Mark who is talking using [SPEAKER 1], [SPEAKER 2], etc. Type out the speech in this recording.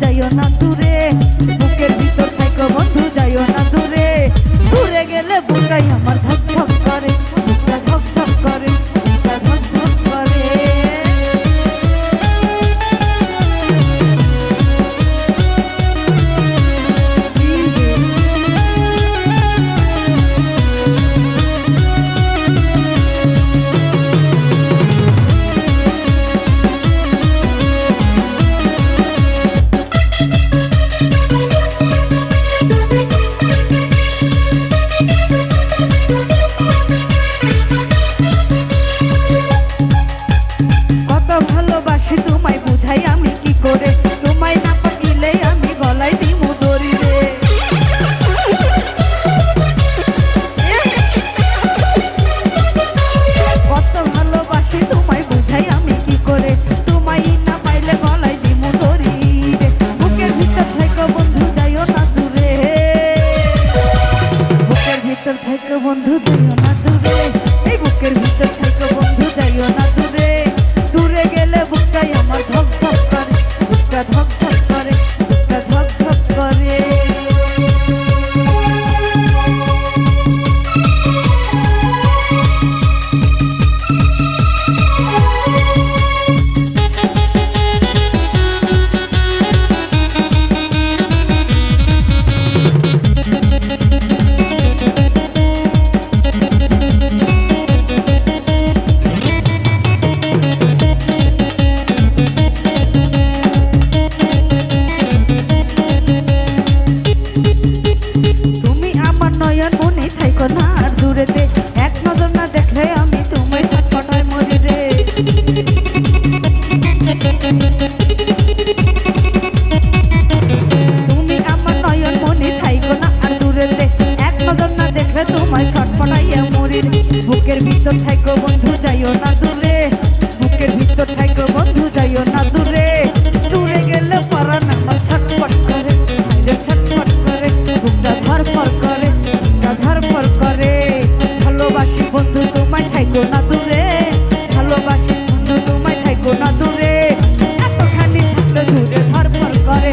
[SPEAKER 1] যাইও না দূরে, বুকের ভিতর থাইকো বন্ধু যাইও না দূরে। দূরে গেলে বুকটাই আমার ধক ধক করে, বুকটা ধক ধক করে, বুকটা ধক ধক করে। ভালোবাসি তোমায় বুঝাই আমি কি করে, তোমায় না পাইলে আমি গলায় দিমু দড়ি রে। কত ভালোবাসি তোমায় বুঝাই আমি কি করে, তোমায় না পাইলে গলায় দিমু দড়ি রে। বুকের ভিতর থেকে বন্ধু যাইও না দূরে, বুকের ভিতর থেকে বন্ধু যাইও না দূরে, এই বুকের ভিতর থেকে বন্ধু যাইও না দূরে। দূরে গেলে বুকটাই আমার ধক ধক করে, বুকটা ধক ধক করে, বুকটা ধক ধক করে। তুমি আমার নয়ন মনে থাইকো না আর দূরেতে, এক নজর না দেখলে আমি তোমায় ছটফটায় মরি রে। তুমি আমার নয়ন মনে থাইকো না আর দূরেতে, এক নজর না দেখলে তোমায় ছটফটাইয়া মরি রে। বুকের ভিতর থাইকো বন্ধু যাইও না দূরে, বুকের ভিতর থাইকো বন্ধু যাইও না দূরে। দূরে গেলে পরাণ আমার ছটফট করে, ছটফট করে, বুকটা ধরফর করে, বুকটা ধরফর করে। ভালোবাসি বন্ধু তোমায় থাইকো না দূরে, ভালোবাসি বন্ধু তোমায় থাইকো না দূরে। এতখানি থাকলে দূরে ধরফর করে।